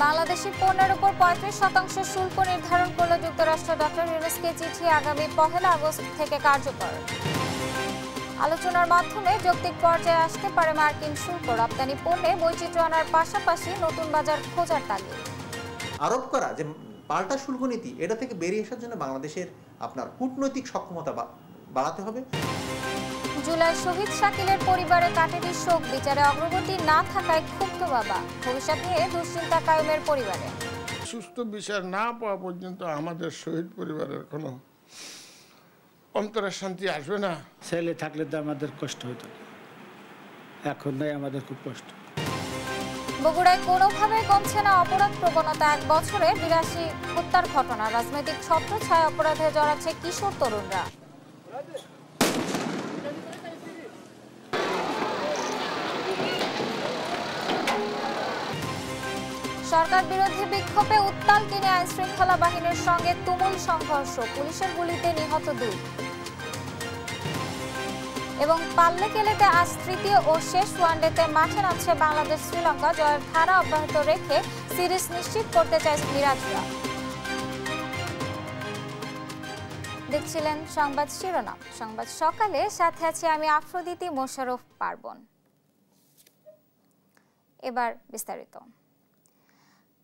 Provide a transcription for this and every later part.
বাংলাদেশি পণ্যের উপর ৩৫% শুল্ক নির্ধারণ করল যুক্তরাষ্ট্র। ডক্টর ইউনূসকে চিঠি আগামী ১ আগস্ট থেকে কার্যকর। আলোচনার মাধ্যমে যৌক্তিক পর্যায়ে আসতে পারে মার্কিন শুল্ক। রপ্তানি পণ্যে বৈচিত্র্য আনার পাশাপাশি নতুন বাজার খোঁজার তাগিদ। আরোপ করা যে পাল্টা শুল্ক নীতি, এটা থেকে বেরিয়ে আসার জন্য বাংলাদেশের আপনার কূটনৈতিক সক্ষমতা বাড়াতে হবে। জুলাই শহীদ শাকিলের পরিবারে কাটেনি শোক। বিচারে অগ্রগতি না থাকায় ক্ষুব্ধ বাবা। ভবিষ্যৎ নিয়ে দুশ্চিন্তা কায়েমের পরিবারে। সুস্থ বিচার না পাওয়া পর্যন্ত আমাদের শহীদ পরিবারের কোনো অন্তরের শান্তি আসবে না। ছেলে থাকলে তো আমাদের কষ্ট হতো, এখন নাই, আমাদের খুব কষ্ট। বগুড়ায় কোনোভাবে কমছে না অপরাধ প্রবণতা। 1 বছরে ৮২ হত্যার ঘটনা। রাজনৈতিক ছত্রছায়ায় অপরাধে জড়াচ্ছে কিশোর তরুণরা। সরকার বিরোধী বিক্ষোভে উত্তাল কিনে আইন শৃঙ্খলা বাহিনীর সঙ্গে তুমুল সংঘর্ষ। পুলিশের গুলিতে নিহত 2। এবং পাল্লেকেলেতে আজ তৃতীয় ও শেষ ওয়ানডেতে মাঠে নামছে বাংলাদেশ। শ্রীলঙ্কা জয়ের ধারা অব্যাহত রেখে সিরিজ নিশ্চিত করতে চায় মিরাজরা। দেখছিলেন সংবাদ শিরোনাম। সংবাদ সকালে, সাথে আছি আমি আফ্রোদিতি মোশাররফ পার্বণ। এবার বিস্তারিত।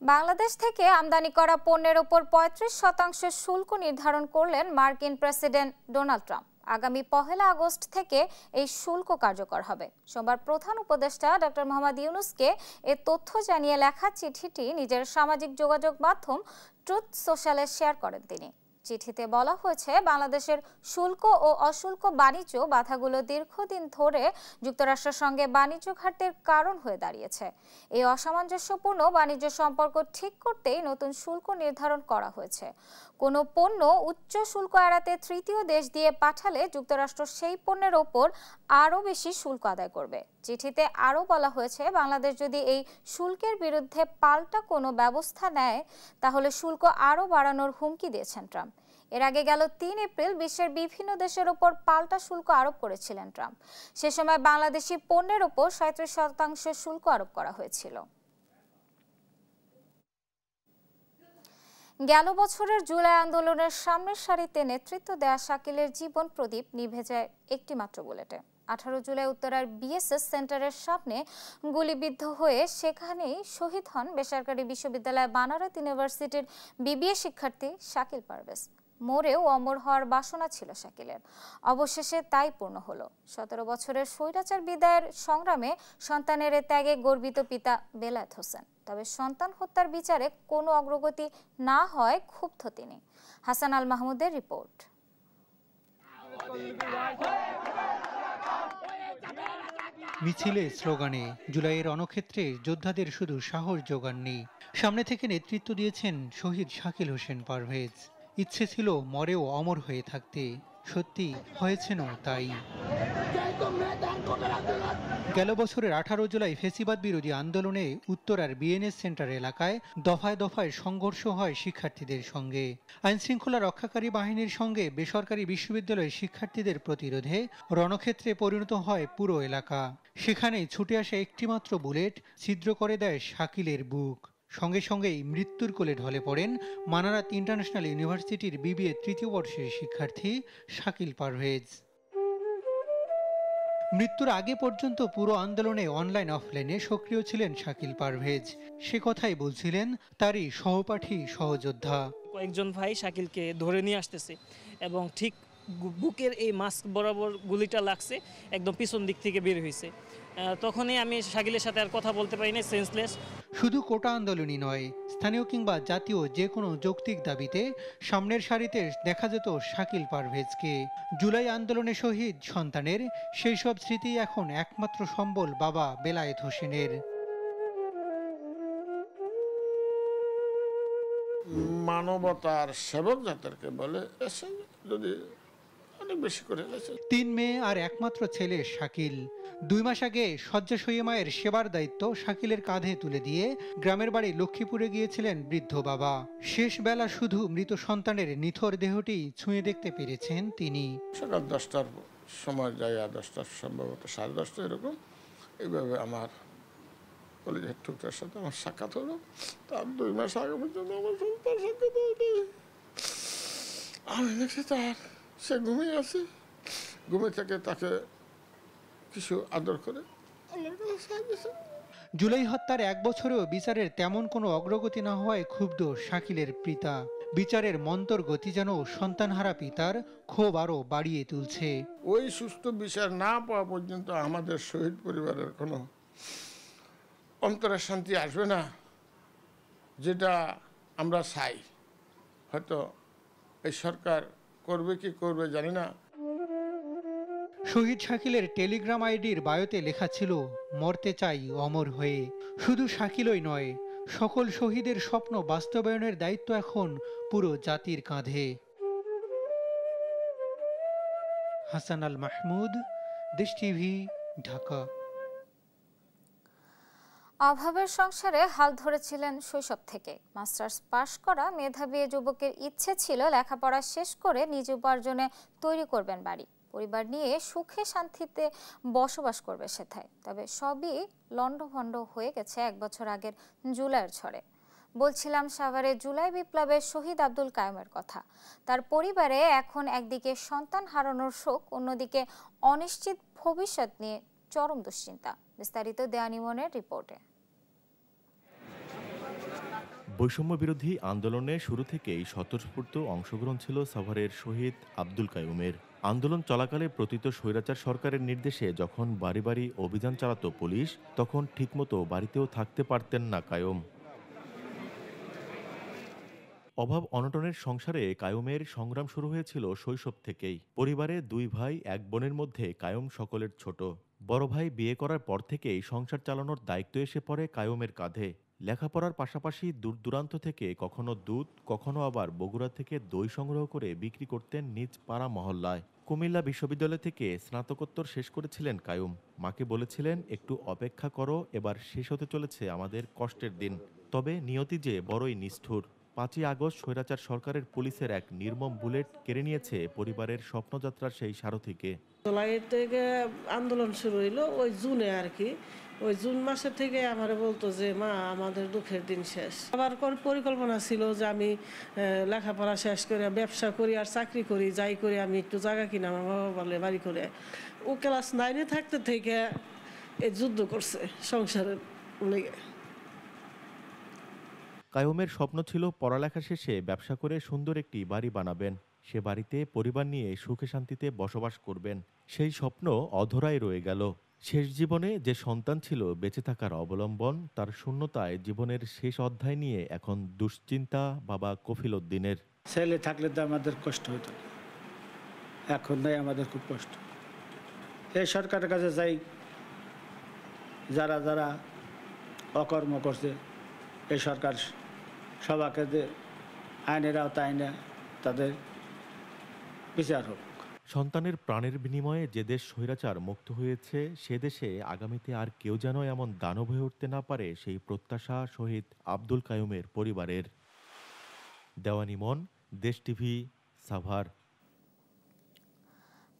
বাংলাদেশ থেকে আমদানি করা পণ্যের উপর ৩৫% শুল্ক নির্ধারণ করলেন মার্কিন প্রেসিডেন্ট ডোনাল্ড ট্রাম্প। আগামী ১ আগস্ট থেকে এই শুল্ক কার্যকর হবে। সোমবার প্রধান উপদেষ্টা ডক্টর মোহাম্মদ ইউনূসকে এ তথ্য জানিয়ে লেখা চিঠিটি নিজের সামাজিক যোগাযোগ মাধ্যম ট্রুথ সোশ্যালে শেয়ার করেন তিনি। চিঠিতে বলা হয়েছে, বাংলাদেশের শুল্ক ও অশুল্ক বাণিজ্য বাধাগুলো দীর্ঘদিন ধরে যুক্তরাষ্ট্রের সঙ্গে বাণিজ্য ঘাটতির কারণ হয়ে দাঁড়িয়েছে। এই অসামঞ্জস্যপূর্ণ বাণিজ্য সম্পর্ক ঠিক করতেই নতুন শুল্ক নির্ধারণ করা হয়েছে। কোনো পণ্য উচ্চ শুল্ক এড়াতে তৃতীয় দেশ দিয়ে পাঠালে যুক্তরাষ্ট্র সেই পণ্যের ওপর আরও বেশি শুল্ক আদায় করবে। চিঠিতে আরও বলা হয়েছে, বাংলাদেশ যদি এই শুল্কের বিরুদ্ধে পাল্টা কোনো ব্যবস্থা নেয় তাহলে শুল্ক আরও বাড়ানোর হুমকি দিয়েছেন ট্রাম্প। এর আগে গেল ৩ এপ্রিল বিশ্বের বিভিন্ন দেশের ওপর পাল্টা শুল্ক আরোপ করেছিলেন ট্রাম্প। সে সময় বাংলাদেশি পণ্যের ওপর ৩৭% শুল্ক আরোপ করা হয়েছিল। গেল বছরের জুলাই আন্দোলনের সামনের সারিতে নেতৃত্ব দেয়া শাকিলের জীবন প্রদীপ নিভে যায় একটি মাত্র বুলেটে। 18 জুলাই উত্তরার বিএসএস সেন্টারের সামনে গুলিবিদ্ধ হয়ে সেখানেই শহীদ হন বেসরকারি বিশ্ববিদ্যালয় বানারস ইউনিভার্সিটির বিবিএ শিক্ষার্থী শাকিল পারভেজ। মরেও অমর হওয়ার বাসনা ছিল শাকিলের, অবশেষে তাই পূর্ণ হলো। 17 বছরের স্বৈরাচার বিদায়ের সংগ্রামে সন্তানের ত্যাগে গর্বিত পিতা বেলায়েত হোসেন। তবে সন্তান হত্যার বিচারে কোনো অগ্রগতি না হয় ক্ষুব্ধ তিনি। হাসান আল মাহমুদের রিপোর্ট। মিছিলে, স্লোগানে জুলাইয়ের রণক্ষেত্রে যোদ্ধাদের শুধু সাহস জোগাননি, সামনে থেকে নেতৃত্ব দিয়েছেন শহীদ শাকিল হোসেন পারভেজ। ইচ্ছে ছিল মরেও অমর হয়ে থাকতে, সত্যি হয়েছেন তাই। গেল বছরের 18 জুলাই ফেসিবাদ বিরোধী আন্দোলনে উত্তরার বিএনএস সেন্টার এলাকায় দফায় দফায় সংঘর্ষ হয় শিক্ষার্থীদের সঙ্গে। আইনশৃঙ্খলা রক্ষাকারী বাহিনীর সঙ্গে বেসরকারি বিশ্ববিদ্যালয়ের শিক্ষার্থীদের প্রতিরোধে রণক্ষেত্রে পরিণত হয় পুরো এলাকা। সেখানেই ছুটে আসা একটিমাত্র বুলেট ছিদ্র করে দেয় শাকিলের বুক। সঙ্গে সঙ্গেই মৃত্যুর কোলে ঢলে পড়েন মানারাত ইন্টারন্যাশনাল ইউনিভার্সিটির বিবিএ ৩য় বর্ষের শিক্ষার্থী শাকিল পারভেজ। মৃত্যুর আগে পর্যন্ত পুরো আন্দোলনে অনলাইন অফলাইনে সক্রিয় ছিলেন শাকিল পারভেজ। সে কথাই বলছিলেন তারই সহপাঠী সহযোদ্ধা। কয়েকজন ভাই শাকিলকে ধরে নিয়ে আসতেছে এবং ঠিক বুকের এই মাস্ক বরাবর গুলিটা লাগছে, একদম পিছন দিক থেকে বের হয়েছে। তখনই আমি শাকিলের সাথে আর কথা বলতে পারি না, সেন্সলেস। শুধু কোটা আন্দোলনই নয়, স্থানীয় কিংবা জাতীয় যে কোনো যৌক্তিক দাবিতে সামনের সারিতে দেখা যেত শাকিল পারভেজকে। জুলাই আন্দোলনে শহীদ সন্তানের সেই সব স্মৃতি এখন একমাত্র সম্বল বাবা বেলায়েত হোসেনের। মানবতার সেবক যাদেরকে বলে, এসে যদি অনেক বেশি করে 3 মেয়ে আর একমাত্র ছেলে শাকিল। 2 মাস আগে শয্যাশয়ী মায়ের সেবার দায়িত্ব শাকিলের কাঁধে তুলে দিয়ে গ্রামের বাড়ি লক্ষ্মীপুরে গিয়েছিলেন বৃদ্ধ বাবা। শেষ বেলা শুধু মৃত সন্তানের নিথর দেহটি ছুঁয়ে দেখতে পেরেছেন তিনি। সকাল 10টার সময় যাই, আর 10টার সম্ভবত 10:30 এরকম, এইভাবে আমার কলেজের টুকটার সাথে আমার সাক্ষাৎ হলো। তার 2 মাস আগে পর্যন্ত আমার তার সাক্ষাৎ হয়নি। আমি দেখছি সে ঘুমিয়ে আছে, ঘুমে থেকে তাকে কিছু আদর করে আল্লাহর কাছে সাহায্য। জুলাই হত্যার 1 বছরেও বিচারের তেমন কোনো অগ্রগতি না হওয়ায় ক্ষুব্ধ শাকিলের পিতা। বিচারের মন্তর গতি যেন সন্তানহারা পিতার ক্ষোভ আরও বাড়িয়ে তুলছে। ওই সুষ্ঠু বিচার না পাওয়া পর্যন্ত আমাদের শহীদ পরিবারের কোনো অন্তরে শান্তি আসবে না, যেটা আমরা চাই। হয়তো এই সরকার করবে কি করবে জানি না। শহীদ শাকিলের টেলিগ্রাম আইডির বায়োতে লেখা ছিল, মরতে চাই অমর হয়ে। শুধু শাকিলই নয়, সকল শহীদের স্বপ্ন বাস্তবায়নের দায়িত্ব এখন পুরো জাতির কাঁধে। হাসান আল মাহমুদ, দেশ টিভি, ঢাকা। অভাবের সংসারে হাল ধরেছিলেন শৈশব থেকে। মাস্টার্স পাশ করা মেধাবী যুবকের ইচ্ছে ছিল লেখাপড়া শেষ করে নিজ উপার্জনে তৈরি করবেন বাড়ি, পরিবার নিয়ে সুখে শান্তিতে বসবাস করবে সেথায়। তবে সবই লণ্ডভণ্ড হয়ে গেছে 1 বছর আগের জুলাইয়ের ঝড়ে। বলছিলাম সাভারে জুলাই বিপ্লবে শহীদ আব্দুল কাইয়ুমের কথা। তার পরিবারে এখন একদিকে সন্তান হারানোর শোক, অন্যদিকে অনিশ্চিত ভবিষ্যৎ নিয়ে চরম দুশ্চিন্তা। বিস্তারিত দেওয়ান ইমনের রিপোর্টে। বৈষম্য বিরোধী আন্দোলনে শুরু থেকেই স্বতঃস্ফূর্ত অংশগ্রহণ ছিল সাভারের শহীদ আব্দুল কাইয়ুমের। আন্দোলন চলাকালে প্রতীত স্বৈরাচার সরকারের নির্দেশে যখন বাড়ি বাড়ি অভিযান চালাতো পুলিশ, তখন ঠিকমতো বাড়িতেও থাকতে পারতেন না কাইয়ুম। অভাব অনটনের সংসারে কাইয়ুমের সংগ্রাম শুরু হয়েছিল শৈশব থেকেই। পরিবারে 2 ভাই 1 বোনের মধ্যে কাইয়ুম সকলের ছোট। বড় ভাই বিয়ে করার পর থেকেই সংসার চালানোর দায়িত্ব এসে পড়ে কাইয়ুমের কাঁধে। লেখাপড়ার পাশাপাশি দূর দূরান্ত থেকে কখনো দুধ, কখনো আবার বগুড়া থেকে দই সংগ্রহ করে বিক্রি করতেন নিজ পাড়া মহল্লায়। কুমিল্লা বিশ্ববিদ্যালয় থেকে স্নাতকোত্তর শেষ করেছিলেন কাইয়ুম। মাকে বলেছিলেন, একটু অপেক্ষা করো, এবার শেষ হতে চলেছে আমাদের কষ্টের দিন। তবে নিয়তি যে বড়ই নিষ্ঠুর। 5ই আগস্ট স্বৈরাচার সরকারের পুলিশের এক নির্মম বুলেট কেড়ে নিয়েছে পরিবারের স্বপ্নযাত্রার সেই সারথিকে। জুলাই থেকে আন্দোলন শুরু হইলো, ওই জুনে আর কি। ওই জুন মাসের থেকে আমার বলতো যে মা আমাদের দুঃখের দিন শেষ। আবার পরিকল্পনা ছিল যে আমি লেখাপড়া শেষ করে ব্যবসা করি আর চাকরি করি, যাই করি আমি একটু জায়গা কিনা আমার বাবা বলে বাড়ি করে। ও ক্লাস 9-এ থাকতে থেকে এই যুদ্ধ করছে সংসারের লেগে। কাইয়ুমের স্বপ্ন ছিল পড়ালেখা শেষে ব্যবসা করে সুন্দর একটি বাড়ি বানাবেন, সে বাড়িতে পরিবার নিয়ে সুখে শান্তিতে বসবাস করবেন। সেই স্বপ্ন অধরাই রয়ে গেল। শেষ জীবনে যে সন্তান ছিল বেঁচে থাকার অবলম্বন, তার শূন্যতায় জীবনের শেষ অধ্যায় নিয়ে এখন দুশ্চিন্তা বাবা কফিল উদ্দিনের। ছেলে থাকলে তো আমাদের কষ্ট হতো, এখন নাই আমাদের খুব কষ্ট। এই সরকারের কাছে যাই, যারা যারা অকর্ম করছে এই সরকার সবাইকে আইনের আওতায় আইনে তাদের বিচার হোক। সন্তানের প্রাণের বিনিময়ে যে দেশ স্বৈরাচার মুক্ত হয়েছে, সে দেশে আগামীতে আর কেউ যেন এমন দানব হয়ে উঠতে না পারে, সেই প্রত্যাশা শহীদ আব্দুল কাইয়ুমের পরিবারের। দেওয়ান ইমন, দেশ টিভি, সাভার।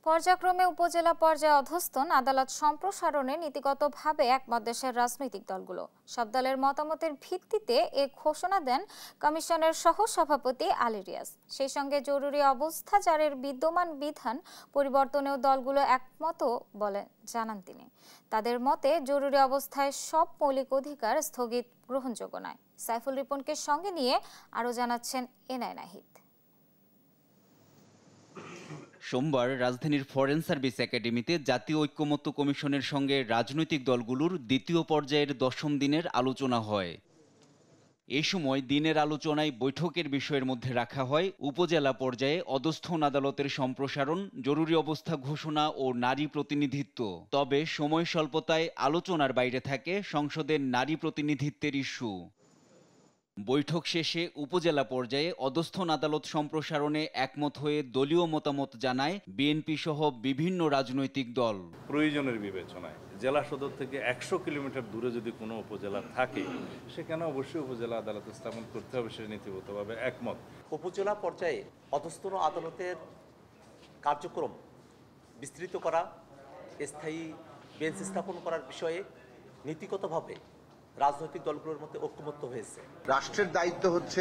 পর্যায়ক্রমে উপজেলা পর্যায়ে অধস্তন আদালত সম্প্রসারণে নীতিগতভাবে একমত দেশের রাজনৈতিক দলগুলো। সব দলের মতামতের ভিত্তিতে এ ঘোষণা দেন কমিশনের সহ সভাপতি আলী রিয়াজ। সেই সঙ্গে জরুরি অবস্থা জারির বিদ্যমান বিধান পরিবর্তনেও দলগুলো একমত বলে জানান তিনি। তাদের মতে জরুরি অবস্থায় সব মৌলিক অধিকার স্থগিত গ্রহণযোগ্য নয়। সাইফুল রিপনকে সঙ্গে নিয়ে আরও জানাচ্ছেন এনআই নাহিদ। সোমবার রাজধানীর ফরেন সার্ভিস একাডেমিতে জাতীয় ঐক্যমত্য কমিশনের সঙ্গে রাজনৈতিক দলগুলোর দ্বিতীয় পর্যায়ের 10ম দিনের আলোচনা হয়। এই সময় দিনের আলোচনায় বৈঠকের বিষয়ের মধ্যে রাখা হয় উপজেলা পর্যায়ে অধস্থন আদালতের সম্প্রসারণ, জরুরি অবস্থা ঘোষণা ও নারী প্রতিনিধিত্ব। তবে সময় স্বল্পতায় আলোচনার বাইরে থাকে সংসদের নারী প্রতিনিধিত্বের ইস্যু। বৈঠক শেষে উপজেলা পর্যায়ে অধস্থন আদালত সম্প্রসারণে একমত হয়ে দলীয় মতামত জানায় বিএনপি সহ বিভিন্ন রাজনৈতিক দল। প্রয়োজনের বিবেচনায় জেলা সদর থেকে 100 কিলোমিটার দূরে যদি কোনো উপজেলা থাকে, সেখানে অবশ্যই উপজেলা আদালত স্থাপন করতে হবে, সে নীতিগতভাবে একমত। উপজেলা পর্যায়ে অধস্থন আদালতের কার্যক্রম বিস্তৃত করা, স্থায়ী বেঞ্চ স্থাপন করার বিষয়ে নীতিগতভাবে রাজনৈতিক দলগুলোর মধ্যে ঐক্যমত্য হয়েছে। রাষ্ট্রের দায়িত্ব হচ্ছে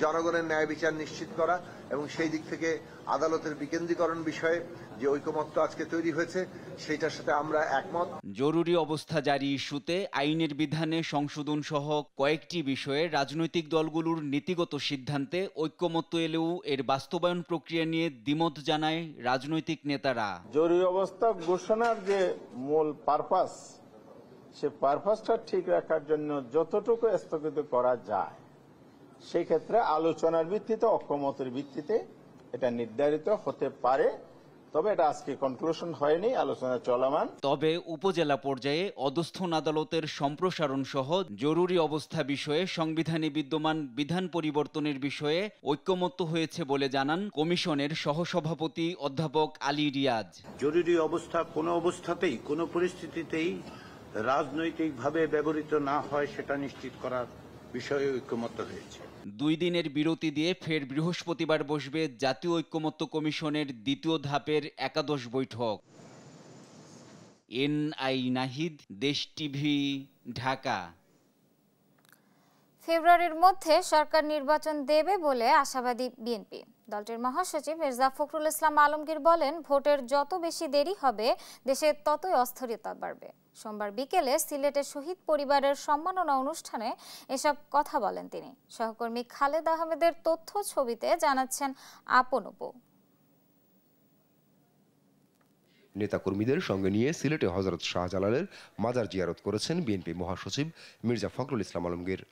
জনগণের ন্যায় বিচার নিশ্চিত করা এবং সেই দিক থেকে আদালতের বিকেন্দ্রীকরণ বিষয়ে যে ঐকমত্য আজকে তৈরি হয়েছে সেটার সাথে আমরা একমত। জরুরি অবস্থা জারি ইস্যুতে আইনের বিধানে সংশোধন সহ কয়েকটি বিষয়ে রাজনৈতিক দলগুলোর নীতিগত সিদ্ধান্তে ঐক্যমত্য এলেও এর বাস্তবায়ন প্রক্রিয়া নিয়ে দ্বিমত জানায় রাজনৈতিক নেতারা। জরুরি অবস্থা ঘোষণার যে মূল পারপাস, সে পারপাসটা ঠিক রাখার জন্য যতটুকু স্থগিত করা যায় সেই ক্ষেত্রে আলোচনার ভিত্তিতে, ঐক্যমতের ভিত্তিতে এটা নির্ধারিত হতে পারে। তবে এটা আজকে কনক্লুশন হয়নি, আলোচনা চলমান। তবে উপজেলা পর্যায়ে অধস্থন আদালতের সম্প্রসারণ সহ জরুরি অবস্থা বিষয়ে সংবিধানে বিদ্যমান বিধান পরিবর্তনের বিষয়ে ঐক্যমত্য হয়েছে বলে জানান কমিশনের সহসভাপতি অধ্যাপক আলী রিয়াজ। জরুরি অবস্থা কোনো অবস্থাতেই, কোনো পরিস্থিতিতেই রাজনৈতিকভাবে ব্যবহৃত না হয় সেটা নিশ্চিত করার বিষয়ে ঐক্যমত্য হয়েছে। 2 দিনের বিরতি দিয়ে ফের বৃহস্পতিবার বসবে জাতীয় ঐক্যমত্য কমিশনের দ্বিতীয় ধাপের একাদশ বৈঠক। এনআই নাহিদ, দেশ টিভি, ঢাকা। ফেব্রুয়ারির মধ্যে সরকার নির্বাচন দেবে বলে আশাবাদী বিএনপি। দলটির মহাসচিব মির্জা ফখরুল ইসলাম আলমগীর বলেন, ভোটের যত বেশি দেরি হবে দেশে ততই অস্থিরতা বাড়বে। সোমবার বিকেলে সিলেটের শহীদ পরিবারের সম্মাননা অনুষ্ঠানে এসব কথা বলেন তিনি। সহকর্মী খালেদ আহমেদের তথ্য ছবিতে জানাচ্ছেন আপন অপু। নেতাকর্মীদের সঙ্গে নিয়ে সিলেটে হযরত শাহজালালের মাজার জিয়ারত করেছেন বিএনপি মহাসচিব মির্জা ফখরুল ইসলাম আলমগীর।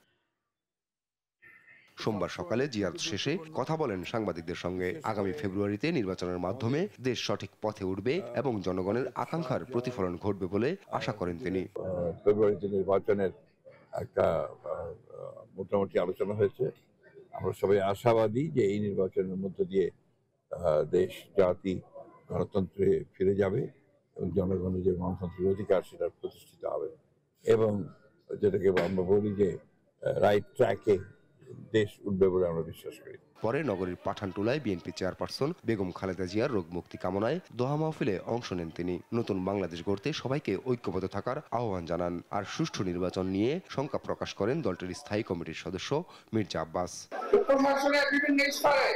সোমবার সকালে জিয়ারত শেষে কথা বলেন সাংবাদিকদের সঙ্গে। আগামী ফেব্রুয়ারিতে নির্বাচনের মাধ্যমে দেশ সঠিক পথে উঠবে এবং জনগণের আকাঙ্ক্ষার প্রতিফলন ঘটবে বলে আশা করেন তিনি। ফেব্রুয়ারিতে নির্বাচনের একটা মোটামুটি আলোচনা হয়েছে। আমরা সবাই আশাবাদী যে এই নির্বাচনের মধ্য দিয়ে দেশ জাতি গণতন্ত্রে ফিরে যাবে এবং জনগণের যে গণতান্ত্রিক অধিকার সেটা প্রতিষ্ঠিত হবে এবং যেটাকে আমরা বলি যে রাইট ট্র্যাকে দেশ উঠবে বলে আমরা বিশ্বাস করি। পরে নগরীর পাঠানটুলায় বিএনপি চেয়ারপারসন বেগম খালেদা জিয়ার রোগ মুক্তি কামনায় দোয়া মাহফিলে অংশ নেন তিনি। নতুন বাংলাদেশ গড়তে সবাইকে ঐক্যবদ্ধ থাকার আহ্বান জানান। আর সুষ্ঠু নির্বাচন নিয়ে শঙ্কা প্রকাশ করেন দলটির স্থায়ী কমিটির সদস্য মির্জা আব্বাস। প্রশাসনের বিভিন্ন স্তরে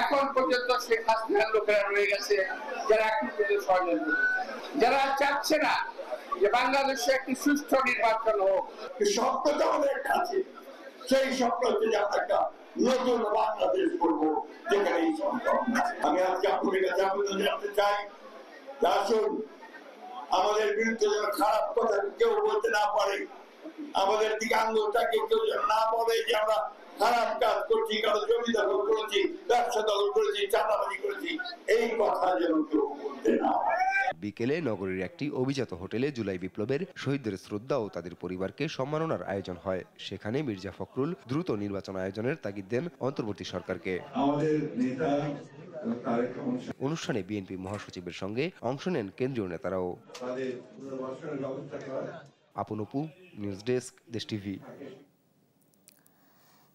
এখন পর্যন্ত শেখ হাসিনার লোকেরা রয়ে গেছে যারা এখন পর্যন্ত ষড়যন্ত্র, যারা চাচ্ছে না যে বাংলাদেশে একটি সুষ্ঠু নির্বাচন হোক। স্বপ্নটা আমাদের কাছে, সেই স্বপ্ন হচ্ছে যে আমরা একটা নতুন বাংলাদেশ করবো যেখানে এই সম্ভব। আমি আজকে আপনাদের কাছে আবেদন জানাতে চাই, আসুন আমাদের বিরুদ্ধে যেন খারাপ কথা কেউ বলতে না পারে, আমাদের দিকে আঙ্গুলটাকে কেউ যেন না বলে যে আমরা খারাপ কাজ করছি, কারো জমি দখল করেছি, ব্যবসা দখল করেছি, চাঁদাবাজি করেছি, এই কথা যেন কেউ বলতে না পারে। বিকেলে নগরীর একটি অভিজাত হোটেলে জুলাই বিপ্লবের শহীদদের শ্রদ্ধা ও তাদের পরিবারকে সম্মাননার আয়োজন হয়। সেখানে মির্জা ফখরুল দ্রুত নির্বাচন আয়োজনের তাগিদ দেন অন্তর্বর্তী সরকারকে। অনুষ্ঠানে বিএনপি মহাসচিবের সঙ্গে অংশ নেন কেন্দ্রীয় নেতারাও। আপন অপু, নিউজ ডেস্ক, দেশ টিভি।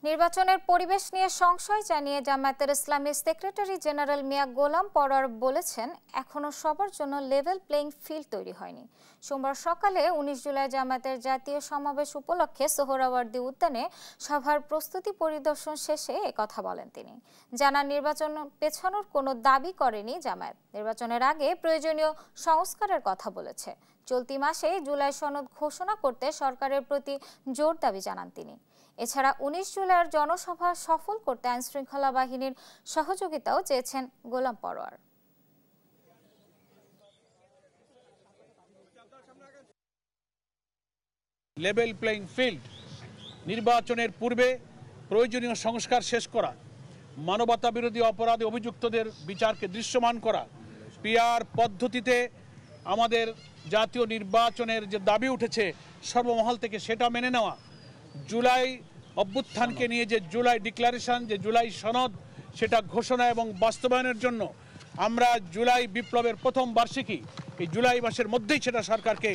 নির্বাচনের পরিবেশ নিয়ে সংশয় জানিয়ে জামায়াতের ইসলামী সেক্রেটারি জেনারেল মিয়া গোলাম পরোয়ার বলেছেন, এখনো সবার জন্য লেভেল প্লেইং ফিল্ড তৈরি হয়নি। সোমবার সকালে 19 জুলাই জামায়াতের জাতীয় সমাবেশ উপলক্ষে সোহরাওয়ার্দী উদ্যানে সভার প্রস্তুতি পরিদর্শন শেষে একথা বলেন তিনি। জানান, নির্বাচন পেছানোর কোনো দাবি করেনি জামায়াত। নির্বাচনের আগে প্রয়োজনীয় সংস্কারের কথা বলেছে। চলতি মাসে জুলাই সনদ ঘোষণা করতে সরকারের প্রতি জোর দাবি জানান তিনি। এছাড়া 19 জুলাইয়ের জনসভা সফল করতে আইনশৃঙ্খলা বাহিনীর সহযোগিতাও চেয়েছেন গোলাম পরোয়ার। লেভেল প্লেইং ফিল্ড, নির্বাচনের পূর্বে প্রয়োজনীয় সংস্কার শেষ করা, মানবতা বিরোধী অপরাধে অভিযুক্তদের বিচারকে দৃশ্যমান করা, পিআর পদ্ধতিতে আমাদের জাতীয় নির্বাচনের যে দাবি উঠেছে সর্বমহল থেকে সেটা মেনে নেওয়া, জুলাই অভ্যুত্থানকে নিয়ে যে জুলাই ডিক্লারেশন, যে জুলাই সনদ, সেটা ঘোষণা এবং বাস্তবায়নের জন্য আমরা জুলাই বিপ্লবের প্রথম বার্ষিকী এই জুলাই মাসের মধ্যেই সেটা সরকারকে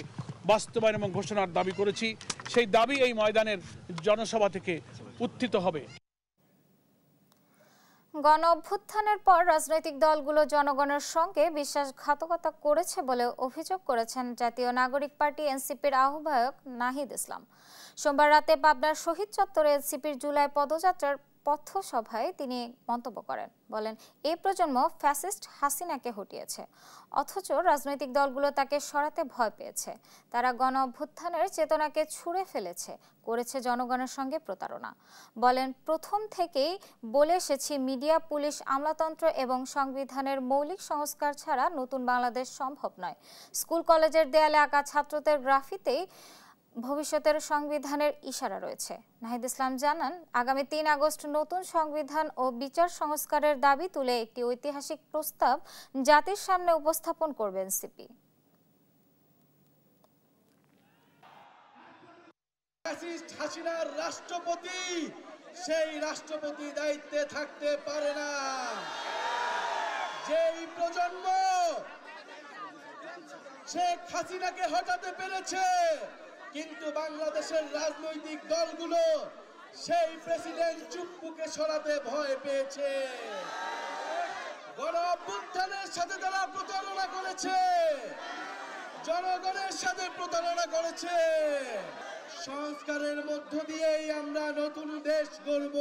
বাস্তবায়ন এবং ঘোষণার দাবি করেছি। সেই দাবি এই ময়দানের জনসভা থেকে উত্থিত হবে। গণ অভ্যুত্থানের পর রাজনৈতিক দলগুলো জনগণের সঙ্গে বিশ্বাসঘাতকতা করেছে বলে অভিযোগ করেছেন জাতীয় নাগরিক পার্টি এনসিপির আহ্বায়ক নাহিদ ইসলাম। সোমবার রাতে পাবনার শহীদ চত্বরে এনসিপির জুলাই পদযাত্রার পথসভায় তিনি মন্তব্য করেন। বলেন, এই প্রজন্ম ফ্যাসিস্ট হাসিনাকে হটিয়েছে, অথচ রাজনৈতিক দলগুলো তাকে সরাতে ভয় পেয়েছে। তারা গণ অভ্যুত্থানের চেতনাকে ছুঁড়ে ফেলেছে, করেছে জনগণের সঙ্গে প্রতারণা। বলেন, প্রথম থেকেই বলে এসেছি, মিডিয়া, পুলিশ, আমলাতন্ত্র এবং সংবিধানের মৌলিক সংস্কার ছাড়া নতুন বাংলাদেশ সম্ভব নয়। স্কুল কলেজের দেয়ালে আঁকা ছাত্রদের গ্রাফিতেই ভবিষ্যতের সংবিধানের ইশারা রয়েছে। নাহিদ ইসলাম জানান, আগামী ৩ আগস্ট নতুন সংবিধান ও বিচার সংস্কারের দাবি তুলে একটি ঐতিহাসিক প্রস্তাব জাতির সামনে উপস্থাপন করবে এনসিপি। হাসিনার রাষ্ট্রপতি সেই রাষ্ট্রপতি দায়িত্বে থাকতে পারে না। যেই প্রজন্ম শেখ হাসিনাকে হটাতে পেরেছে, কিন্তু বাংলাদেশের রাজনৈতিক দলগুলো সেই প্রেসিডেন্ট চুপ্পুকে সরাতে ভয় পেয়েছে। গণ অভ্যুত্থানের সাথে তারা প্রতারণা করেছে, জনগণের সাথে প্রতারণা করেছে। সংস্কারের মধ্য দিয়েই আমরা নতুন দেশ গড়ব।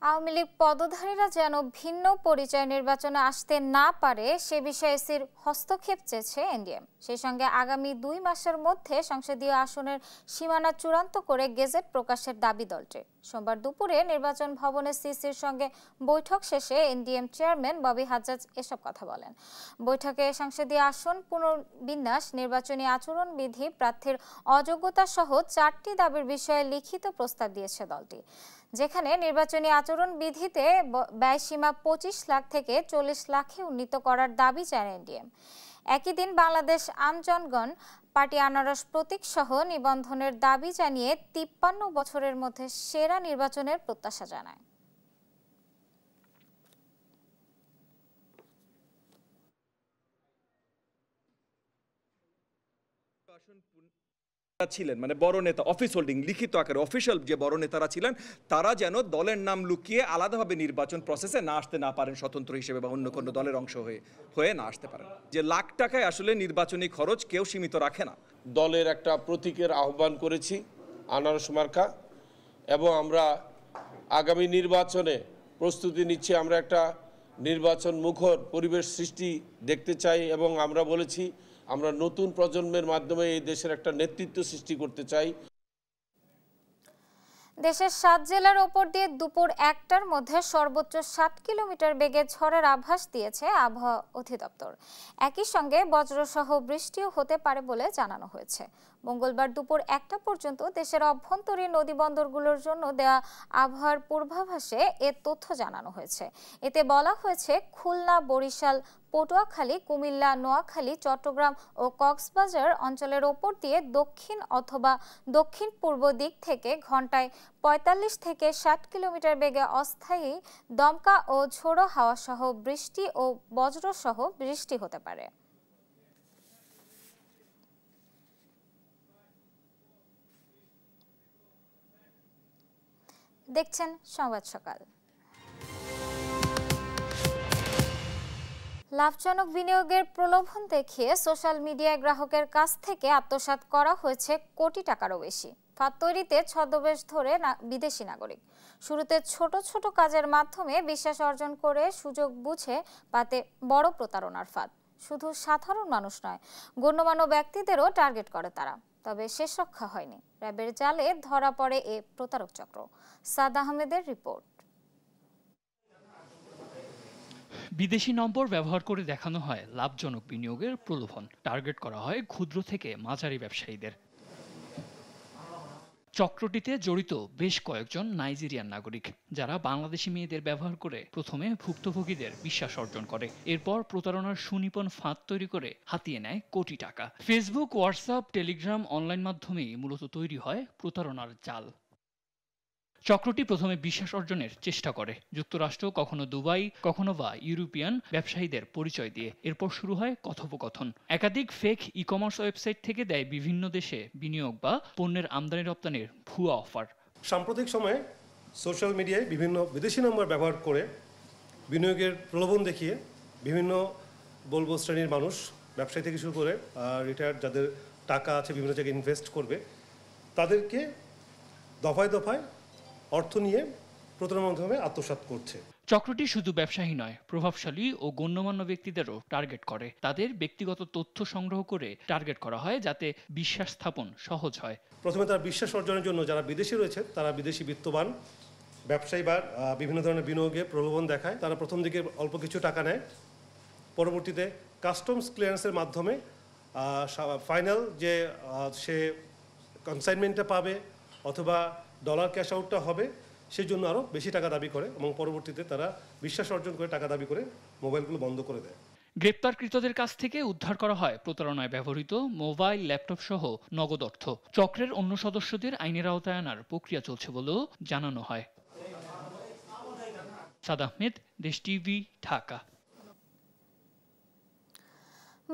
আওয়ামী লীগ পদধারীরা যেন ভিন্ন পরিচয় নির্বাচনে আসতে না পারে সে বিষয়ে এসির হস্তক্ষেপ চেয়েছে এনডিএম। সেই সঙ্গে আগামী 2 মাসের মধ্যে সংসদীয় আসনের সীমানা চূড়ান্ত করে গেজেট প্রকাশের দাবি দলটির। সোমবার দুপুরে নির্বাচন ভবনে সিসির সঙ্গে বৈঠক শেষে এনডিএম চেয়ারম্যান ববি হাজ্জাজ এসব কথা বলেন। বৈঠকে সংসদীয় আসন পুনর্বিন্যাস, নির্বাচনী আচরণ বিধি, প্রার্থীর অযোগ্যতা সহ 4টি দাবির বিষয়ে লিখিত প্রস্তাব দিয়েছে দলটি, যেখানে নির্বাচনী আচরণ বিধিতে ব্যয়সীমা 25 লাখ থেকে 40 লাখে উন্নীত করার দাবি জানায় এনডিএম। একই দিন বাংলাদেশ আমজনগণ পার্টি আনারস প্রতীক সহ নিবন্ধনের দাবি জানিয়ে 53 বছরের মধ্যে সেরা নির্বাচনের প্রত্যাশা জানায়। ছিলেন মানে বড় নেতা, অফিস হোল্ডিং লিখিত আকারে অফিসিয়াল যে বড় নেতারা ছিলেন, তারা যেন দলের নাম লুকিয়ে আলাদাভাবে নির্বাচন প্রসেসে না আসতে না পারেন, স্বতন্ত্র হিসেবে বা অন্য কোনো দলের অংশ হয়ে না আসতে পারেন। যে লাখ টাকায় আসলে নির্বাচনী খরচ কেউ সীমিত রাখে না। দলের একটা প্রতীকের আহ্বান করেছি, আনারস মার্কা, এবং আমরা আগামী নির্বাচনে প্রস্তুতি নিচ্ছি। আমরা একটা নির্বাচন মুখর পরিবেশ সৃষ্টি দেখতে চাই, এবং আমরা বলেছি আমরা নতুন প্রজন্মের মাধ্যমে এই দেশের একটা নেতৃত্ব সৃষ্টি করতে চাই। দেশের 7 জেলার ওপর দিয়ে দুপুর 1টার মধ্যে সর্বোচ্চ 60 কিলোমিটার বেগে ঝড়ের আভাস দিয়েছে আবহাওয়া অধিদপ্তর। একই সঙ্গে বজ্রসহ বৃষ্টিও হতে পারে বলে জানানো হয়েছে। মঙ্গলবার দুপুর 1টা পর্যন্ত দেশের অভ্যন্তরীণ নদীবন্দরগুলোর জন্য দেয়া আবহাওয়ার পূর্বাভাসে এ তথ্য জানানো হয়েছে। এতে বলা হয়েছে, খুলনা, বরিশাল, পটুয়াখালী, কুমিল্লা, নোয়াখালী, চট্টগ্রাম ও কক্সবাজার অঞ্চলের ওপর দিয়ে দক্ষিণ অথবা দক্ষিণ পূর্ব দিক থেকে ঘন্টায় 45 থেকে 60 কিলোমিটার বেগে অস্থায়ী দমকা ও ঝোড়ো হাওয়া সহ বৃষ্টি ও বজ্রসহ বৃষ্টি হতে পারে। দেখছেন সংবাদ সকাল। লাভজনক বিনিয়োগের প্রলোভন দেখিয়ে সোশ্যাল মিডিয়ায় গ্রাহকের কাছ থেকে আত্মসাৎ করা হয়েছে কোটি টাকারও বেশি। ফাঁদ তৈরিতে ছদ্মবেশ ধরে বিদেশি নাগরিক। শুরুতে ছোট ছোট কাজের মাধ্যমে বিশ্বাস অর্জন করে সুযোগ বুঝে পাতে বড় প্রতারণার ফাঁদ। শুধু সাধারণ মানুষ নয়, গণ্যমান্য ব্যক্তিদেরও টার্গেট করে তারা। তবে শেষ রক্ষা হয়নি, র্যাবের জালে ধরা পড়ে এ প্রতারক চক্র। সাদ আহমেদের রিপোর্ট। বিদেশি নম্বর ব্যবহার করে দেখানো হয় লাভজনক বিনিয়োগের প্রলোভন। টার্গেট করা হয় ক্ষুদ্র থেকে মাঝারি ব্যবসায়ীদের। চক্রটিতে জড়িত বেশ কয়েকজন নাইজেরিয়ান নাগরিক, যারা বাংলাদেশি মেয়েদের ব্যবহার করে প্রথমে ভুক্তভোগীদের বিশ্বাস অর্জন করে, এরপর প্রতারণার সুনিপুণ ফাঁদ তৈরি করে হাতিয়ে নেয় কোটি টাকা। ফেসবুক, হোয়াটসঅ্যাপ, টেলিগ্রাম, অনলাইন মাধ্যমেই মূলত তৈরি হয় প্রতারণার জাল। চক্রটি প্রথমে বিশ্বাস অর্জনের চেষ্টা করে যুক্তরাষ্ট্র, কখনো দুবাই, কখনো বা ইউরোপিয়ান ব্যবসায়ীদের পরিচয় দিয়ে। এরপর শুরু হয় কথোপকথন। একাধিক ফেক ই কমার্স ওয়েবসাইট থেকে দেয় বিভিন্ন দেশে বিনিয়োগ বা পণ্যের আমদানি রপ্তানির ভুয়া অফার। সাম্প্রতিক সময়ে সোশ্যাল মিডিয়ায় বিভিন্ন বিদেশি নম্বর ব্যবহার করে বিনিয়োগের প্রলোভন দেখিয়ে বিভিন্ন বলবো শ্রেণীর মানুষ, ব্যবসায়ী থেকে শুরু করে রিটায়ার্ড যাদের টাকা আছে বিভিন্ন জায়গায় ইনভেস্ট করবে, তাদেরকে দফায় দফায় অর্থ নিয়ে প্রতারণার মাধ্যমে আত্মসাৎ করছে। চক্রটি শুধু ব্যবসায়ী নয়, প্রভাবশালী ও গণ্যমান্য ব্যক্তিদেরও টার্গেট করে। তাদের ব্যক্তিগত তথ্য সংগ্রহ করে টার্গেট করা হয় যাতে বিশ্বাস স্থাপন সহজ হয়। প্রথমে তারা বিশ্বাস অর্জনের জন্য যারা বিদেশি রয়েছে তারা বিদেশি বিত্তবান ব্যবসায়ী বা বিভিন্ন ধরনের বিনিয়োগে প্রলোভন দেখায়। তারা প্রথম দিকে অল্প কিছু টাকা নেয়, পরবর্তীতে কাস্টমস ক্লিয়ারেন্সের মাধ্যমে ফাইনাল যে সে কনসাইনমেন্টটা পাবে অথবা ডলার ক্যাশ আউটটা হবে সেই জন্য আরও বেশি টাকা দাবি করে এবং পরবর্তীতে তারা বিশ্বাস অর্জন করে টাকা দাবি করে মোবাইলগুলো বন্ধ করে দেয়। গ্রেপ্তারকৃতদের কাছ থেকে উদ্ধার করা হয় প্রতারণায় ব্যবহৃত মোবাইল, ল্যাপটপ সহ নগদ অর্থ। চক্রের অন্য সদস্যদের আইনের আওতায় আনার প্রক্রিয়া চলছে বলেও জানানো হয়। সাদ আহমেদ, দেশ টিভি, ঢাকা।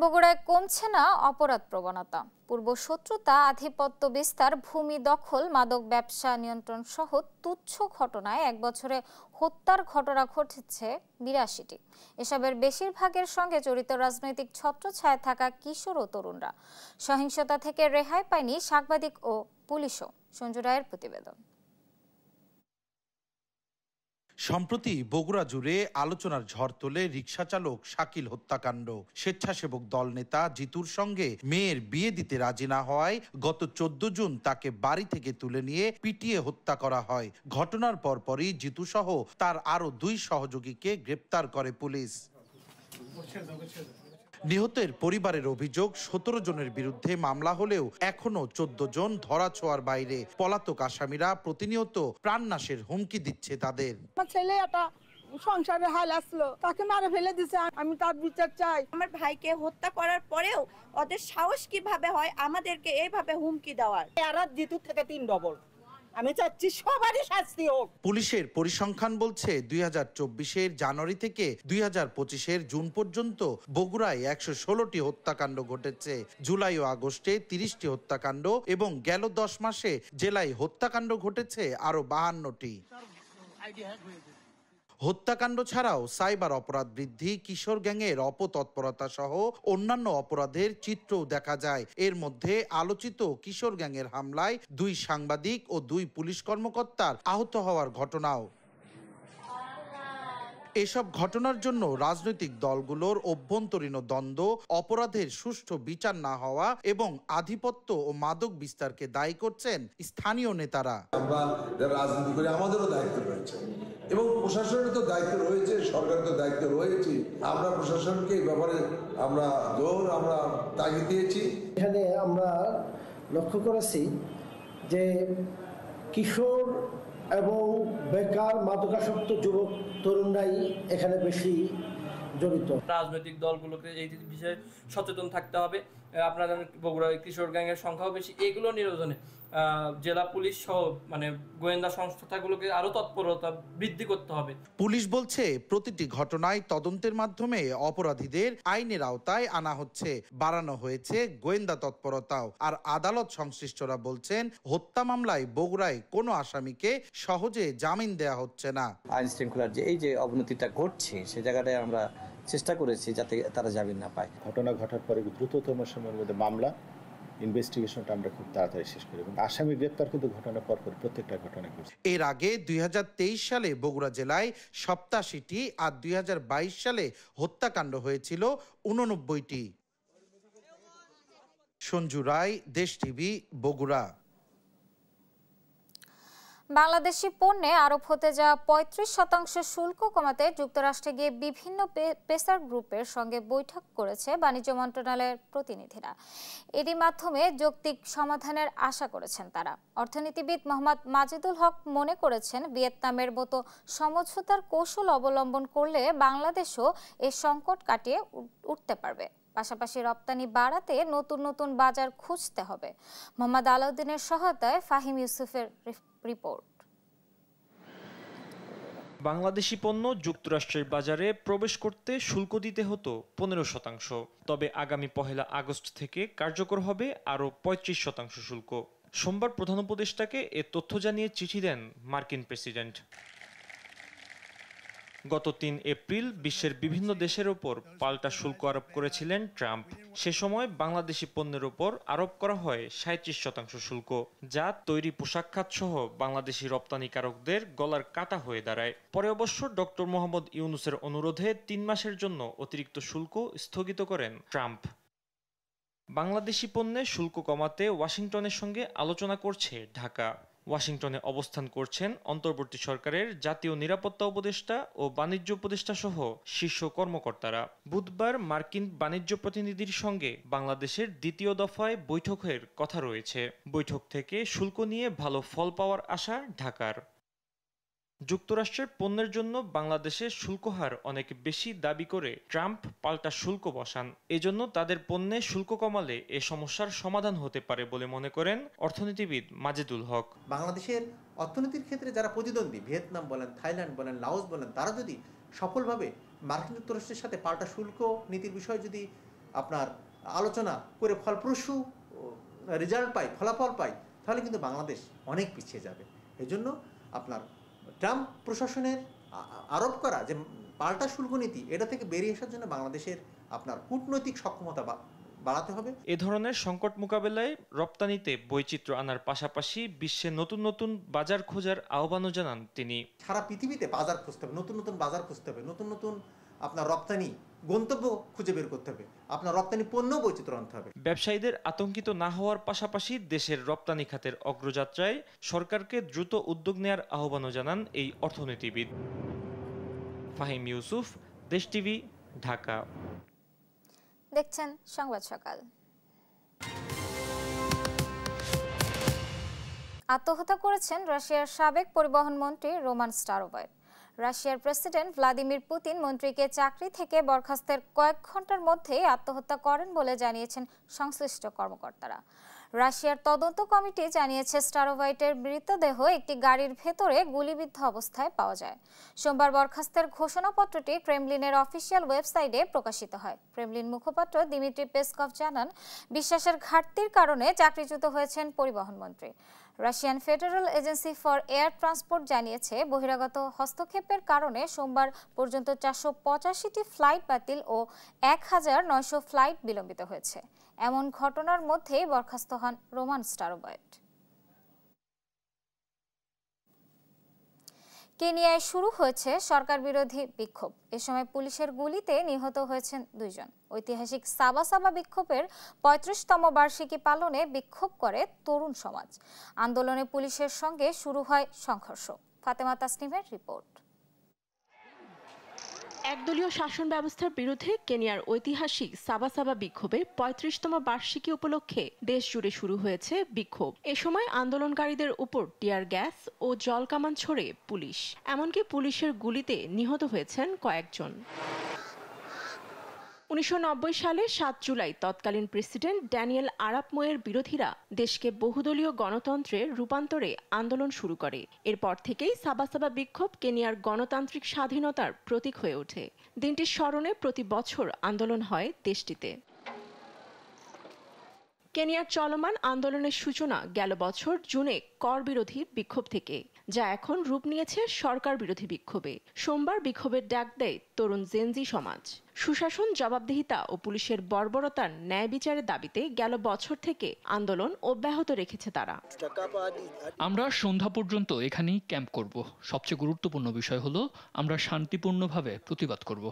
বগুড়ায় কমছে না অপরাধ প্রবণতা। পূর্ব শত্রুতা, আধিপত্য বিস্তার, ভূমি দখল, মাদক ব্যবসা নিয়ন্ত্রণ সহ তুচ্ছ ঘটনায় এক বছরে হত্যার ঘটনা ঘটেছে ৮২টি। এসবের বেশিরভাগের সঙ্গে জড়িত রাজনৈতিক ছত্রছায়ায় থাকা কিশোর ও তরুণরা। সহিংসতা থেকে রেহাই পায়নি সাংবাদিক ও পুলিশও। সঞ্জু রায়ের প্রতিবেদন। সম্প্রতি বগুড়া জুড়ে আলোচনার ঝড় তোলে রিকশা চালক শাকিল হত্যাকাণ্ড। স্বেচ্ছাসেবক দল নেতা জিতুর সঙ্গে মেয়ের বিয়ে দিতে রাজি না হওয়ায় গত 14 জুন তাকে বাড়ি থেকে তুলে নিয়ে পিটিয়ে হত্যা করা হয়। ঘটনার পরপরই জিতু সহ তার আরো 2 সহযোগীকে গ্রেপ্তার করে পুলিশ। নিহতের পরিবারের অভিযোগ 17 জনের বিরুদ্ধে মামলা হলেও এখনো 14 জন ধরাছোঁয়ার বাইরে। পলাতক আসামিরা প্রতিনিয়ত প্রাণনাশের হুমকি দিচ্ছে তাদের। ছেলে একটা সংসারে হাল আসলো, তাকে মারে ফেলে দিছে, আমি তার বিচার চাই। আমার ভাইকে হত্যা করার পরেও ওদের সাহস কিভাবে হয় আমাদেরকে এইভাবে হুমকি দেওয়ার? এরা জিতুর থেকে 3 ডবল। আমি চাচ্ছি সবারই শাস্তি হোক। পুলিশের পরিসংখ্যান বলছে 2024-এর জানুয়ারি থেকে 2025-এর জুন পর্যন্ত বগুড়ায় 116টি হত্যাকাণ্ড ঘটেছে। জুলাই ও আগস্টে 30টি হত্যাকাণ্ড এবং গেল 10 মাসে জেলায় হত্যাকাণ্ড ঘটেছে আরো 52টি। হত্যাকাণ্ড ছাড়াও সাইবার অপরাধ বৃদ্ধি, কিশোর গ্যাংয়ের অপতৎপরতা সহ অন্যান্য অপরাধের চিত্রও দেখা যায়। এর মধ্যে আলোচিত কিশোর গ্যাংয়ের হামলায় 2 সাংবাদিক ও 2 পুলিশ কর্মকর্তার আহত হওয়ার ঘটনাও। এসব ঘটনার জন্য রাজনৈতিক দলগুলোর অভ্যন্তরীণ দ্বন্দ্ব, অপরাধের সুষ্ঠু বিচার না হওয়া এবং আধিপত্য ও মাদক বিস্তারকে দায়ী করছেন স্থানীয় নেতারা। আমরা যারা রাজনীতি করি আমাদেরও দায়িত্ব রয়েছে এবং প্রশাসনের তো দায়িত্ব রয়েছে, সরকারের তো দায়িত্ব রয়েছে। আমরা প্রশাসনকে এই ব্যাপারে আমরা তাগিদ দিয়েছি। এখানে আমরা লক্ষ্য করেছি যে কিশোর এবং বেকার মাদকাসক্ত যুবক তরুণরাই এখানে বেশি জড়িত। রাজনৈতিক দলগুলোকে এই বিষয়ে সচেতন থাকতে হবে। আপনারা বগুড়া কিশোর গ্যাংয়ের সংখ্যাও বেশি। এগুলো নিরোধনে জেলা পুলিশ সহ গোয়েন্দা সংস্থাগুলোকে আরো তৎপরতা বৃদ্ধি করতে হবে। পুলিশ বলছে প্রতিটি ঘটনায় তদন্তের মাধ্যমে অপরাধীদের আইনের আওতায় আনা হচ্ছে, বাড়ানো হয়েছে গোয়েন্দা তৎপরতাও। আর আদালত সংশ্লিষ্টরা বলছেন হত্যা মামলায় বগুড়ায় কোনো আসামিকে সহজে জামিন দেয়া হচ্ছে না। আইন শৃঙ্খলার যে এই যে অবনতিটা ঘটছে সে জায়গাটায় আমরা চেষ্টা করেছি যাতে তারা জামিন না পায়। ঘটনা ঘটার পরে দ্রুততম সময়ের মধ্যে মামলা ইনভেস্টিগেশনটা আমরা খুব তাড়াতাড়ি শেষ করি এবং আসামি গ্রেপ্তার কিন্তু ঘটনার পর প্রত্যেকটা ঘটনা ঘটছে। এর আগে 2023 সালে বগুড়া জেলায় 87টি আর 2022 সালে হত্যাকাণ্ড হয়েছিল 89টি। সঞ্জু রায়, দেশ টিভি, বগুড়া। বাংলাদেশি পণ্যে আরোপ হতে যাওয়া 35% শুল্ক কমাতে যুক্তরাষ্ট্রে গিয়ে বিভিন্ন পেসার গ্রুপের সঙ্গে বৈঠক করেছে বাণিজ্য মন্ত্রণালয়ের প্রতিনিধিরা। এরই মাধ্যমে যৌক্তিক সমাধানের আশা করেছেন তারা। অর্থনীতিবিদ মোহাম্মদ মাজেদুল হক মনে করেছেন ভিয়েতনামের মতো সমঝোতার কৌশল অবলম্বন করলে বাংলাদেশও এই সংকট কাটিয়ে উঠতে পারবে। পাশাপাশি রপ্তানি বাড়াতে নতুন নতুন বাজার খুঁজতে হবে। মোহাম্মদ আলাউদ্দিনের সহায়তায় ফাহিম ইউসুফের রিপোর্ট। বাংলাদেশি পণ্য যুক্তরাষ্ট্রের বাজারে প্রবেশ করতে শুল্ক দিতে হতো 15%, তবে আগামী 1 আগস্ট থেকে কার্যকর হবে আরও 35% শুল্ক। সোমবার প্রধান উপদেষ্টাকে এ তথ্য জানিয়ে চিঠি দেন মার্কিন প্রেসিডেন্ট। গত ৩ এপ্রিল বিশ্বের বিভিন্ন দেশের ওপর পাল্টা শুল্ক আরোপ করেছিলেন ট্রাম্প। সে সময় বাংলাদেশি পণ্যের ওপর আরোপ করা হয় ৩৭% শুল্ক, যা তৈরি পোশাক খাত সহ বাংলাদেশি রপ্তানিকারকদের গলার কাটা হয়ে দাঁড়ায়। পরে অবশ্য ডক্টর মোহাম্মদ ইউনূসের অনুরোধে ৩ মাসের জন্য অতিরিক্ত শুল্ক স্থগিত করেন ট্রাম্প। বাংলাদেশি পণ্যে শুল্ক কমাতে ওয়াশিংটনের সঙ্গে আলোচনা করছে ঢাকা। ওয়াশিংটনে অবস্থান করছেন অন্তর্বর্তী সরকারের জাতীয় নিরাপত্তা উপদেষ্টা ও বাণিজ্য উপদেষ্টা সহ শীর্ষ কর্মকর্তারা। বুধবার মার্কিন বাণিজ্য প্রতিনিধির সঙ্গে বাংলাদেশের দ্বিতীয় দফায় বৈঠকের কথা রয়েছে। বৈঠক থেকে শুল্ক নিয়ে ভালো ফল পাওয়ার আশা ঢাকার। যুক্তরাষ্ট্রের পণ্যের জন্য বাংলাদেশের শুল্ক হার অনেক বেশি দাবি করে ট্রাম্প পাল্টা শুল্ক বসান। এজন্য তাদের পণ্যে শুল্ক কমালে এ সমস্যার সমাধান হতে পারে বলে মনে করেন অর্থনীতিবিদ মাজেদুল হক। বাংলাদেশের অর্থনীতির ক্ষেত্রে যারা প্রতিদ্বন্দ্বী, ভিয়েতনাম বলেন, থাইল্যান্ড বলেন, লাওস বলেন, তারা যদি সফলভাবে মার্কিন যুক্তরাষ্ট্রের সাথে পাল্টা শুল্ক নীতির বিষয়ে যদি আপনার আলোচনা করে ফলপ্রসূ রেজাল্ট পায়, ফলাফল পায়, তাহলে কিন্তু বাংলাদেশ অনেক পিছিয়ে যাবে। এজন্য আপনার ট্রাম্প প্রশাসনের আরোপ করা যে পাল্টা শুল্ক নীতি, এটা থেকে বেরিয়ে আসার জন্য বাংলাদেশের আপনার কূটনৈতিক সক্ষমতা বাড়াতে হবে। এ ধরনের সংকট মোকাবেলায় রপ্তানিতে বৈচিত্র্য আনার পাশাপাশি বিশ্বে নতুন নতুন বাজার খোঁজার আহ্বানও জানান তিনি। সারা পৃথিবীতে বাজার খুঁজতে হবে, নতুন নতুন বাজার খুঁজতে হবে, নতুন নতুন আপনার রপ্তানি গন্তব্য খুঁজে বের করতে হবে, আপনার রপ্তানি পণ্য বৈচিত্র্য আনতে হবে। ব্যবসায়ীদের আতঙ্কিত না হওয়ার পাশাপাশি দেশের রপ্তানি খাতের অগ্রযাত্রায় সরকারকে দ্রুত উদ্যোগ নেয়ার আহ্বানও জানান এই অর্থনীতিবিদ। ফাহিম ইউসুফ, দেশ টিভি, ঢাকা। দেখছেন সংবাদ সকাল। আত্মহত্যা করেছেন রাশিয়ার সাবেক পরিবহন মন্ত্রী রোমান স্টারোভয়েড। রাশিয়ার প্রেসিডেন্ট ভ্লাদিমির পুতিন মন্ত্রীকে চাকরি থেকে বরখাস্তের কয়েক ঘন্টার মধ্যেই আত্মহত্যা করেন বলে জানিয়েছেন সংশ্লিষ্ট কর্মকর্তারা। রাশিয়ার তদন্ত কমিটি জানিয়েছে স্টারোভয়েডের মৃতদেহ একটি গাড়ির ভেতরে গুলিবিদ্ধ অবস্থায় পাওয়া যায়। সোমবার বরখাস্তের ঘোষণাপত্রটি ক্রেমলিনের অফিসিয়াল ওয়েবসাইটে প্রকাশিত হয়। ক্রেমলিন মুখপাত্র দিমিত্রি পেসকভ জানান, বিশ্বাসের ঘাটতির কারণে চাকরিচ্যুত হয়েছেন পরিবহন মন্ত্রী। Russian federal agency for air transport জানিয়েছে, বহিরাগত হস্তক্ষেপের কারণে সোমবার পর্যন্ত 485টি ফ্লাইট বাতিল ও 1900 ফ্লাইট বিলম্বিত হয়েছে। এমন ঘটনার মধ্যেই বরখাস্ত হন রোমান স্টারোভয়েড। কেনিয়ায় শুরু হয়েছে সরকার বিরোধী বিক্ষোভ। এ সময় পুলিশের গুলিতে নিহত হয়েছেন 2 জন। ঐতিহাসিক সাবাসাবা বিক্ষোভের 35তম বার্ষিকী পালনে বিক্ষোভ করে তরুণ সমাজ। আন্দোলনে পুলিশের সঙ্গে শুরু হয় সংঘর্ষ। ফাতেমা তাসনিমের রিপোর্ট। একদলীয় শাসন ব্যবস্থার বিরুদ্ধে কেনিয়ার ঐতিহাসিক সাবাসাবা বিক্ষোভের 35তম বার্ষিকী উপলক্ষে দেশ জুড়ে শুরু হয়েছে বিক্ষোভ। এ সময় আন্দোলনকারীদের উপর টিয়ার গ্যাস ও জল কামান ছোড়ে পুলিশ। এমনকি পুলিশের গুলিতে নিহত হয়েছেন কয়েকজন। 1990 সালে 7 জুলাই তৎকালীন প্রেসিডেন্ট ড্যানিয়েল আরাপ মোয়ের বিরোধীরা দেশকে বহুদলীয় গণতন্ত্রে রূপান্তরে আন্দোলন শুরু করে। এরপর থেকেই সাবাসাবা বিক্ষোভ কেনিয়ার গণতান্ত্রিক স্বাধীনতার প্রতীক হয়ে ওঠে। দিনটির স্মরণে প্রতি বছর আন্দোলন হয় দেশটিতে। কেনিয়ার চলমান আন্দোলনের সূচনা গেল বছর জুনে কর বিরোধী বিক্ষোভ থেকে, যা এখন রূপ নিয়েছে সরকার বিরোধী বিক্ষোভে। সোমবার বিক্ষোভের ডাক দেয় তরুণ জেনজি সমাজ। সুশাসন, জবাবদিহিতা ও পুলিশের বর্বরতার ন্যায় বিচারের দাবিতে গেল বছর থেকে আন্দোলন অব্যাহত রেখেছে তারা। আমরা সন্ধ্যা পর্যন্ত এখানেই ক্যাম্প করব। সবচেয়ে গুরুত্বপূর্ণ বিষয় হলো আমরা শান্তিপূর্ণভাবে প্রতিবাদ করব।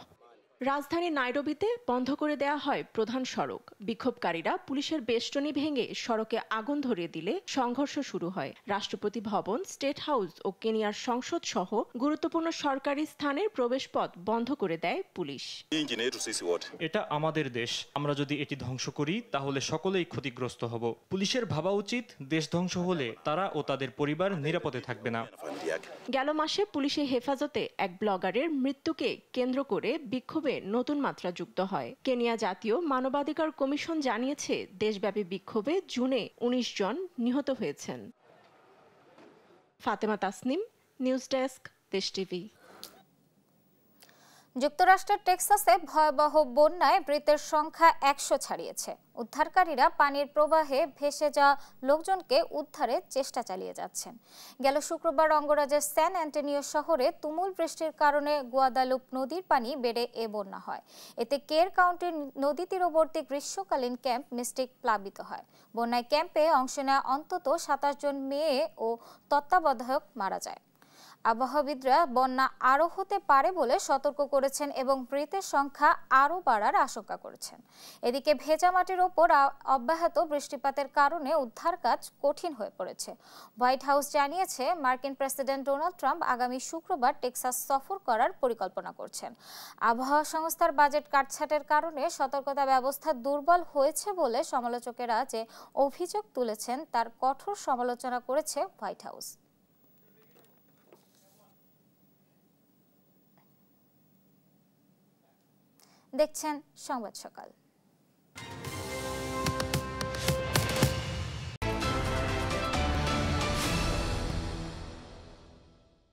রাজধানী নাইরোবিতে বন্ধ করে দেয়া হয় প্রধান সড়ক। বিক্ষোভকারীরা পুলিশের বেষ্টনী ভেঙে সড়কে আগুন ধরিয়ে দিলে সংঘর্ষ শুরু হয়। রাষ্ট্রপতি ভবন, স্টেট হাউস ও কেনিয়ার সংসদ সহ গুরুত্বপূর্ণ সরকারি স্থানের প্রবেশপথ বন্ধ করে দেয় পুলিশ। এটা আমাদের দেশ। আমরা যদি এটি ধ্বংস করি তাহলে সকলেই ক্ষতিগ্রস্ত হব। পুলিশের ভাবা উচিত, দেশ ধ্বংস হলে তারা ও তাদের পরিবার নিরাপদে থাকবে না। গেল মাসে পুলিশের হেফাজতে এক ব্লগারের মৃত্যুকে কেন্দ্র করে বিক্ষোভ নতুন মাত্রা যুক্ত হয়। কেনিয়া জাতীয় মানবাধিকার কমিশন জানিয়েছে, দেশব্যাপী বিক্ষোভে জুনে 19 জন নিহত হয়েছেন। ফাতেমা তাসনিম, নিউজ ডেস্ক, দেশ টিভি। যুক্তরাষ্ট্রের টেক্সাসে ভয়াবহ বন্যায় মৃতের সংখ্যা 100 ছাড়িয়েছে। উদ্ধারকারীরা পানির প্রবাহে ভেসে যাওয়া লোকজনকে উদ্ধারের চেষ্টা চালিয়ে যাচ্ছেন। গেল শুক্রবার অঙ্গরাজ্যের স্যান অ্যান্টনিও শহরে তুমুল বৃষ্টির কারণে গুয়াদালুপ নদীর পানি বেড়ে এ বন্যা হয়। এতে কের কাউন্টির নদী তীরবর্তী গ্রীষ্মকালীন ক্যাম্প মিস্টিক প্লাবিত হয়। বন্যায় ক্যাম্পে অংশ নেওয়া অন্তত 27 জন মেয়ে ও তত্ত্বাবধায়ক মারা যায়। আবহাওয়াবিদরা বন্যা আরও হতে পারে বলে সতর্ক করেছেন এবং মৃতের সংখ্যা আরও বাড়ার আশঙ্কা করেছেন। এদিকে ভেজা মাটির ওপর অব্যাহত বৃষ্টিপাতের কারণে উদ্ধার কাজ কঠিন হয়ে পড়েছে। হোয়াইট হাউস জানিয়েছে মার্কিন প্রেসিডেন্ট ডোনাল্ড ট্রাম্প আগামী শুক্রবার টেক্সাস সফর করার পরিকল্পনা করছেন। আবহাওয়া সংস্থার বাজেট কাটছাঁটের কারণে সতর্কতা ব্যবস্থা দুর্বল হয়েছে বলে সমালোচকেরা যে অভিযোগ তুলেছেন তার কঠোর সমালোচনা করেছে হোয়াইট হাউস। দেখছেন সংবাদ সকাল।